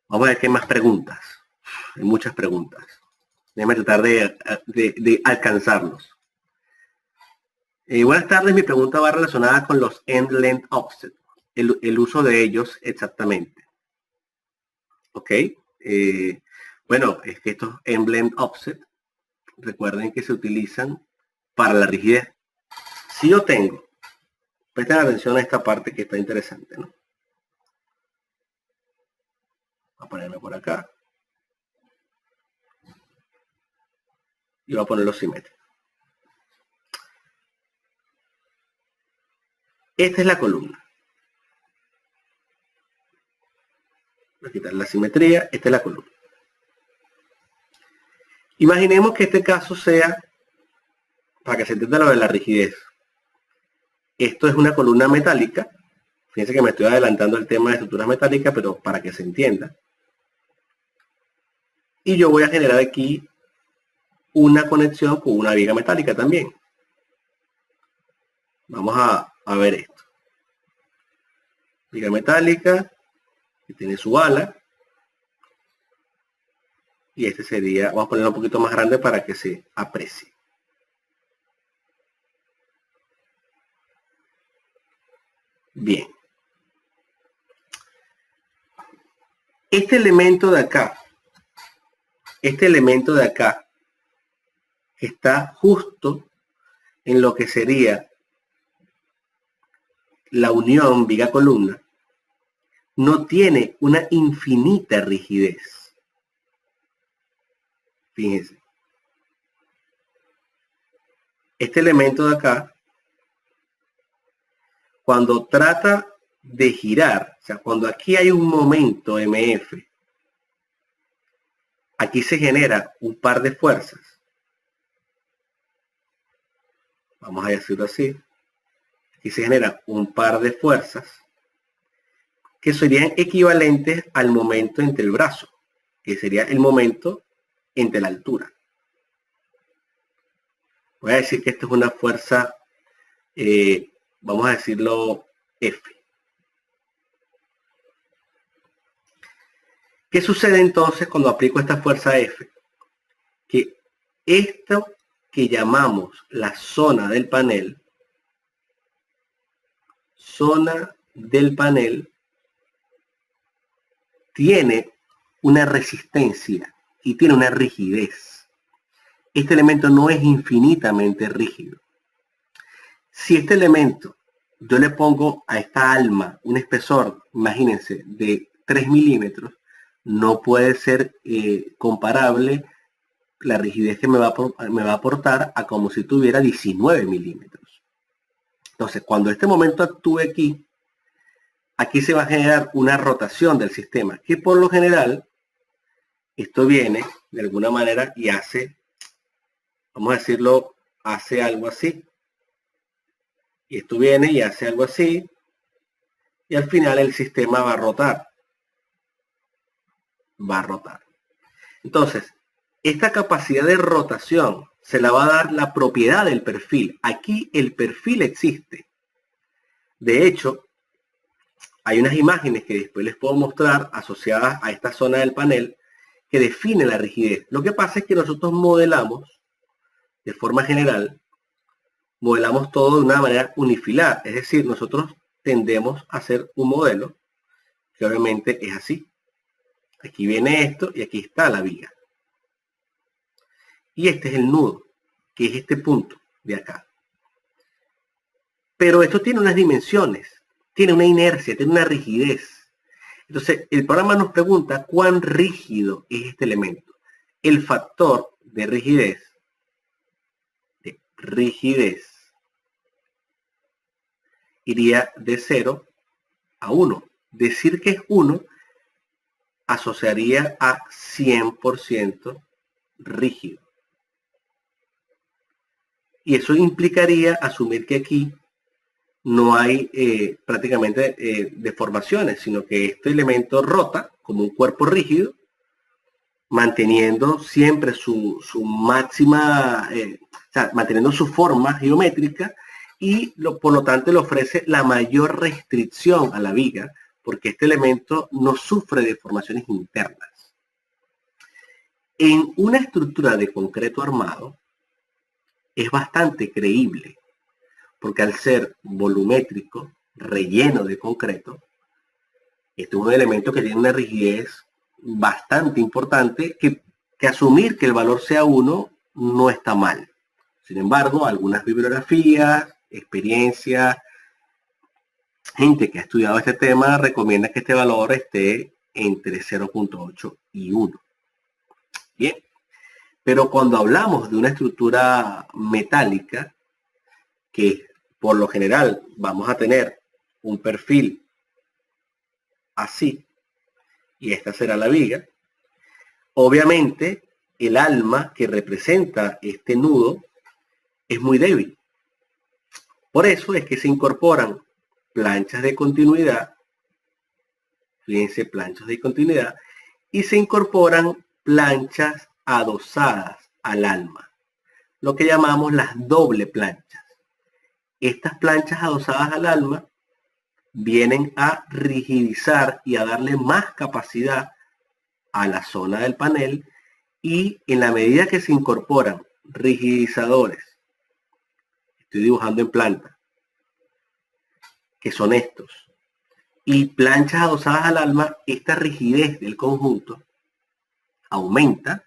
Vamos a ver qué hay más preguntas. Hay muchas preguntas. Déjame tratar de alcanzarlos. Buenas tardes, mi pregunta va relacionada con los end length offset, el uso de ellos exactamente. Ok. Bueno, es que estos end length offset, recuerden que se utilizan para la rigidez. Si yo tengo, presten atención a esta parte que está interesante, ¿no? Voy a ponerme por acá. Y voy a ponerlo simétrico. Esta es la columna. Voy a quitar la simetría. Esta es la columna. Imaginemos que este caso sea, para que se entienda lo de la rigidez, esto es una columna metálica. Fíjense que me estoy adelantando el tema de estructuras metálicas, pero para que se entienda. Y yo voy a generar aquí una conexión con una viga metálica también. Vamos a ver esto. Viga metálica, que tiene su ala. Y este sería, vamos a ponerlo un poquito más grande para que se aprecie. Bien. Este elemento de acá, que está justo en lo que sería la unión viga-columna, no tiene una infinita rigidez. Fíjense. Este elemento de acá, cuando trata de girar, o sea, cuando aquí hay un momento MF, aquí se genera un par de fuerzas. Vamos a decirlo así. Aquí se genera un par de fuerzas que serían equivalentes al momento entre el brazo, que sería el momento entre la altura. Voy a decir que esto es una fuerza, vamos a decirlo, F. ¿Qué sucede entonces cuando aplico esta fuerza F? Que esto que llamamos la zona del panel, tiene una resistencia y tiene una rigidez. Este elemento no es infinitamente rígido. Si este elemento yo le pongo a esta alma un espesor, imagínense, de 3 milímetros, no puede ser comparable la rigidez que me va a aportar a como si tuviera 19 milímetros. Entonces, cuando este momento actúe aquí se va a generar una rotación del sistema, que por lo general, esto viene de alguna manera y hace, vamos a decirlo, hace algo así. Y esto viene y hace algo así. Y al final el sistema va a rotar. Entonces, esta capacidad de rotación se la va a dar la propiedad del perfil. Aquí el perfil existe. De hecho, hay unas imágenes que después les puedo mostrar asociadas a esta zona del panel que define la rigidez. Lo que pasa es que nosotros modelamos, de forma general, modelamos todo de una manera unifilar. Es decir, nosotros tendemos a hacer un modelo que obviamente es así. Aquí viene esto y aquí está la viga. Y este es el nudo, que es este punto de acá. Pero esto tiene unas dimensiones, tiene una inercia, tiene una rigidez. Entonces, el programa nos pregunta cuán rígido es este elemento. El factor de rigidez, iría de 0 a 1. Decir que es 1 asociaría a 100% rígido. Y eso implicaría asumir que aquí no hay prácticamente deformaciones, sino que este elemento rota como un cuerpo rígido, manteniendo siempre su máxima, o sea, manteniendo su forma geométrica y por lo tanto le ofrece la mayor restricción a la viga, porque este elemento no sufre deformaciones internas. En una estructura de concreto armado es bastante creíble, porque al ser volumétrico, relleno de concreto, este es un elemento que tiene una rigidez bastante importante que asumir que el valor sea 1 no está mal. Sin embargo, algunas bibliografías, experiencias, gente que ha estudiado este tema recomienda que este valor esté entre 0.8 y 1. Bien, pero cuando hablamos de una estructura metálica, que por lo general vamos a tener un perfil así, y esta será la viga, obviamente el alma que representa este nudo es muy débil. Por eso es que se incorporan planchas de continuidad, fíjense, planchas de continuidad, y se incorporan planchas adosadas al alma, lo que llamamos las doble planchas. Estas planchas adosadas al alma vienen a rigidizar y a darle más capacidad a la zona del panel, y en la medida que se incorporan rigidizadores, estoy dibujando en planta, que son estos, y planchas adosadas al alma, esta rigidez del conjunto aumenta,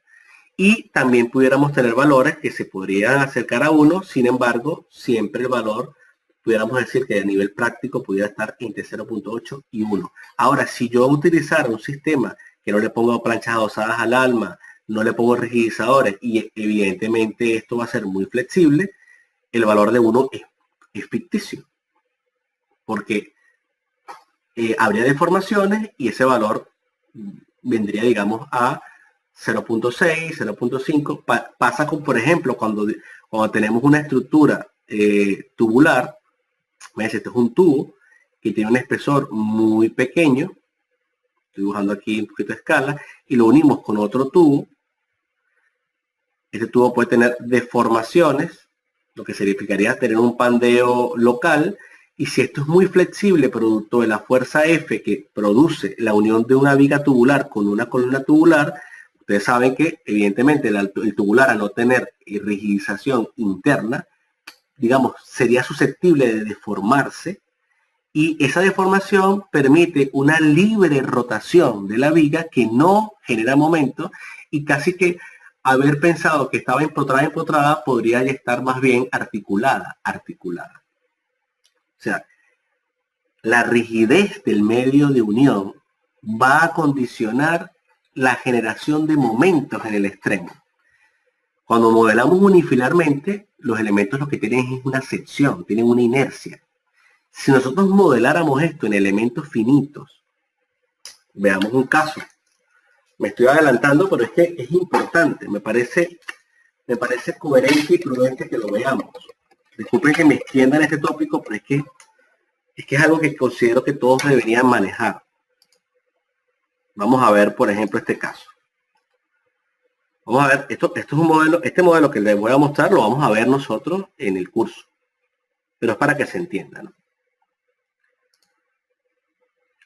y también pudiéramos tener valores que se podrían acercar a 1, sin embargo, siempre el valor, pudiéramos decir que a nivel práctico pudiera estar entre 0.8 y 1. Ahora, si yo utilizara un sistema que no le pongo planchas adosadas al alma, no le pongo rigidizadores, y evidentemente esto va a ser muy flexible, el valor de 1 es ficticio, porque habría deformaciones y ese valor vendría, digamos, a 0.6, 0.5. Pasa con, por ejemplo, cuando tenemos una estructura tubular. Este es un tubo que tiene un espesor muy pequeño, estoy dibujando aquí un poquito de escala, y lo unimos con otro tubo. Este tubo puede tener deformaciones, lo que significaría tener un pandeo local, y si esto es muy flexible producto de la fuerza F que produce la unión de una viga tubular con una columna tubular, ustedes saben que evidentemente el tubular, al no tener rigidización interna, digamos, sería susceptible de deformarse, y esa deformación permite una libre rotación de la viga que no genera momento, y casi que haber pensado que estaba empotrada podría ya estar más bien articulada. O sea, la rigidez del medio de unión va a condicionar la generación de momentos en el extremo. Cuando modelamos unifilarmente, los elementos lo que tienen es una sección, tienen una inercia. Si nosotros modeláramos esto en elementos finitos, veamos un caso. Me estoy adelantando, pero es que es importante. Me parece coherente y prudente que lo veamos. Disculpen que me extienda en este tópico, pero es que es algo que considero que todos deberían manejar. Vamos a ver, por ejemplo, este caso. Vamos a ver, esto es un modelo, este modelo que les voy a mostrar lo vamos a ver nosotros en el curso. Pero es para que se entienda, ¿no?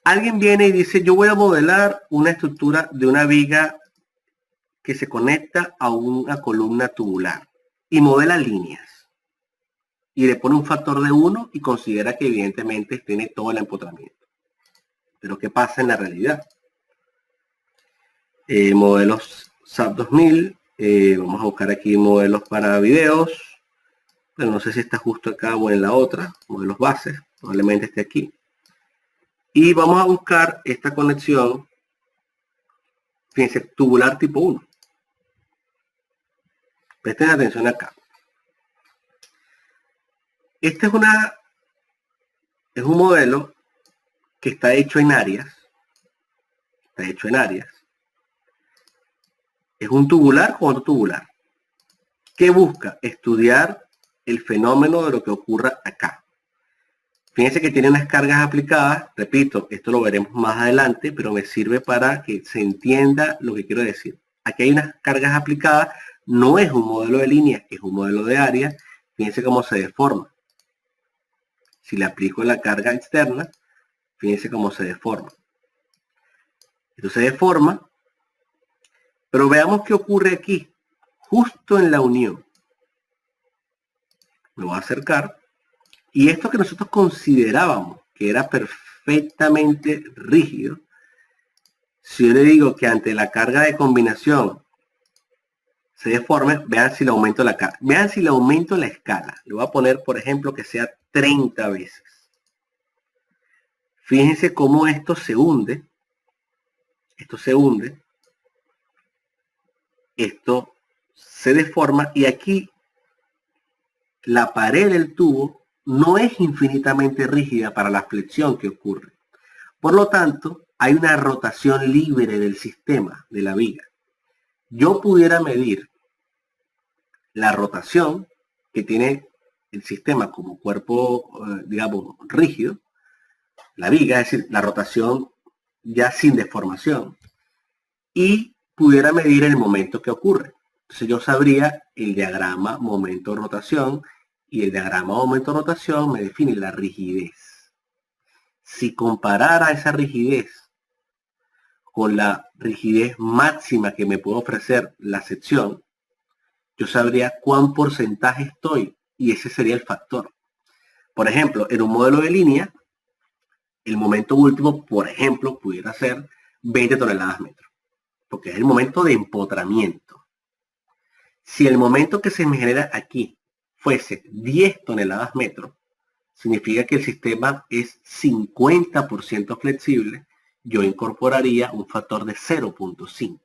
Alguien viene y dice, yo voy a modelar una estructura de una viga que se conecta a una columna tubular y modela líneas. Y le pone un factor de 1 y considera que evidentemente tiene todo el empotramiento. Pero ¿qué pasa en la realidad? Modelos SAP 2000, vamos a buscar aquí modelos para videos, pero no sé si está justo acá o en la otra, modelos bases, probablemente esté aquí. Y vamos a buscar esta conexión, fíjense, tubular tipo 1. Presten atención acá. Este es un modelo que está hecho en áreas. Es un tubular con otro tubular. ¿Qué busca? Estudiar el fenómeno de lo que ocurra acá. Fíjense que tiene unas cargas aplicadas. Repito, esto lo veremos más adelante, pero me sirve para que se entienda lo que quiero decir. Aquí hay unas cargas aplicadas. No es un modelo de líneas, es un modelo de áreas. Fíjense cómo se deforma. Si le aplico la carga externa, fíjense cómo se deforma. Esto se deforma, pero veamos qué ocurre aquí, justo en la unión. Me voy a acercar. Y esto que nosotros considerábamos que era perfectamente rígido, si yo le digo que ante la carga de combinación se deforme, vean si le aumento la carga. Vean si le aumento la escala. Le voy a poner, por ejemplo, que sea 30 veces. Fíjense cómo esto se hunde. Esto se hunde. Esto se deforma. Y aquí la pared del tubo no es infinitamente rígida para la flexión que ocurre. Por lo tanto, hay una rotación libre del sistema, de la viga. Yo pudiera medir la rotación que tiene el sistema como cuerpo, digamos, rígido, la viga, es decir, la rotación ya sin deformación, y pudiera medir el momento que ocurre. Entonces yo sabría el diagrama momento-rotación, y el diagrama momento-rotación me define la rigidez. Si comparara esa rigidez con la rigidez máxima que me puede ofrecer la sección, yo sabría cuán porcentaje estoy, y ese sería el factor. Por ejemplo, en un modelo de línea, el momento último, por ejemplo, pudiera ser 20 toneladas metro, porque es el momento de empotramiento. Si el momento que se me genera aquí fuese 10 toneladas metro, significa que el sistema es 50% flexible, yo incorporaría un factor de 0.5.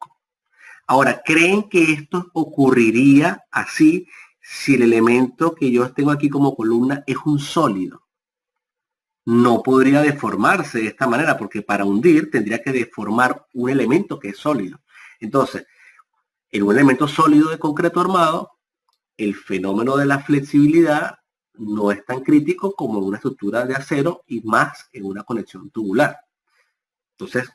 Ahora, ¿creen que esto ocurriría así si el elemento que yo tengo aquí como columna es un sólido? No podría deformarse de esta manera, porque para hundir tendría que deformar un elemento que es sólido. Entonces, en un elemento sólido de concreto armado, el fenómeno de la flexibilidad no es tan crítico como en una estructura de acero, y más en una conexión tubular. Entonces,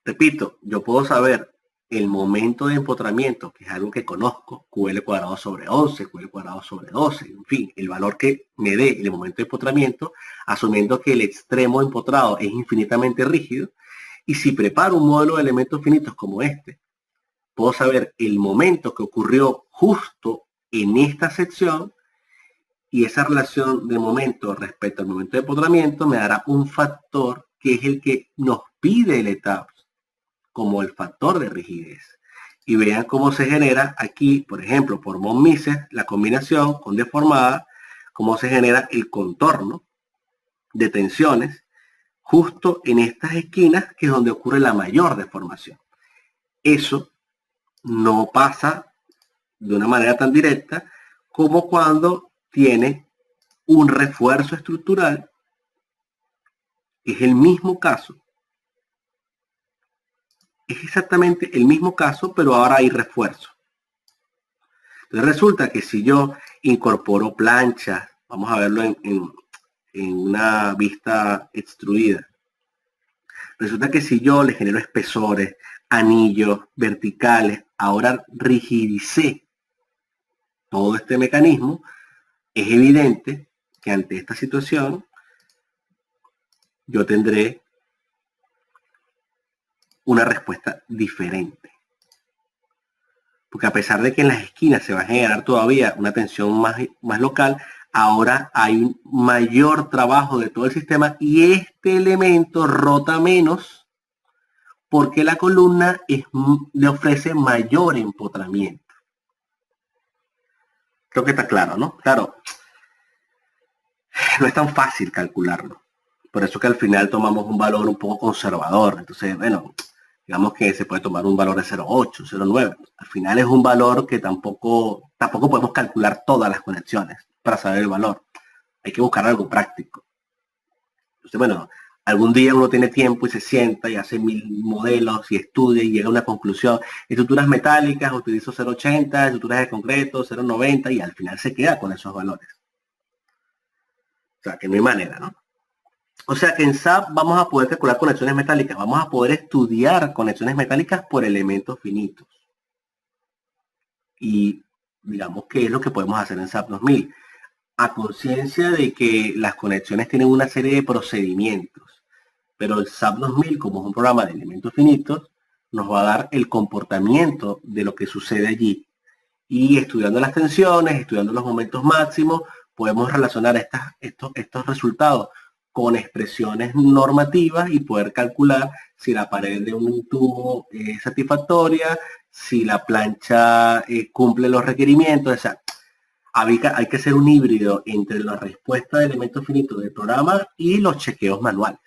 repito, yo puedo saber el momento de empotramiento, que es algo que conozco, QL cuadrado sobre 11, QL cuadrado sobre 12, en fin, el valor que me dé el momento de empotramiento, asumiendo que el extremo empotrado es infinitamente rígido. Y si preparo un modelo de elementos finitos como este, puedo saber el momento que ocurrió justo en esta sección, y esa relación de momento respecto al momento de empotramiento me dará un factor que es el que nos pide el ETABS como el factor de rigidez. Y vean cómo se genera aquí, por ejemplo, por von Mises, la combinación con deformada, cómo se genera el contorno de tensiones justo en estas esquinas, que es donde ocurre la mayor deformación. Eso no pasa de una manera tan directa como cuando tiene un refuerzo estructural. Es el mismo caso. Es exactamente el mismo caso, pero ahora hay refuerzo. Entonces resulta que si yo incorporo planchas, vamos a verlo en una vista extruida. Resulta que si yo le genero espesores, anillos verticales, ahora rigidicé todo este mecanismo, es evidente que ante esta situación yo tendré una respuesta diferente. Porque a pesar de que en las esquinas se va a generar todavía una tensión más local, ahora hay un mayor trabajo de todo el sistema, y este elemento rota menos porque la columna le ofrece mayor empotramiento. Creo que está claro, ¿no? Claro, no es tan fácil calcularlo. Por eso que al final tomamos un valor un poco conservador. Entonces, bueno, digamos que se puede tomar un valor de 0.8, 0.9. Al final es un valor que tampoco podemos calcular todas las conexiones para saber el valor. Hay que buscar algo práctico. Entonces, bueno, algún día uno tiene tiempo y se sienta y hace 1000 modelos y estudia y llega a una conclusión. Estructuras metálicas, utilizo 0.80, estructuras de concreto, 0.90, y al final se queda con esos valores. O sea, que no hay manera, ¿no? O sea que en SAP vamos a poder calcular conexiones metálicas, vamos a poder estudiar conexiones metálicas por elementos finitos. Y digamos que es lo que podemos hacer en SAP 2000. A conciencia de que las conexiones tienen una serie de procedimientos, pero el SAP 2000, como es un programa de elementos finitos, nos va a dar el comportamiento de lo que sucede allí. Y estudiando las tensiones, estudiando los momentos máximos, podemos relacionar estos resultados con expresiones normativas y poder calcular si la pared de un tubo es satisfactoria, si la plancha cumple los requerimientos. O sea, hay que hacer un híbrido entre la respuesta de elementos finitos del programa y los chequeos manuales.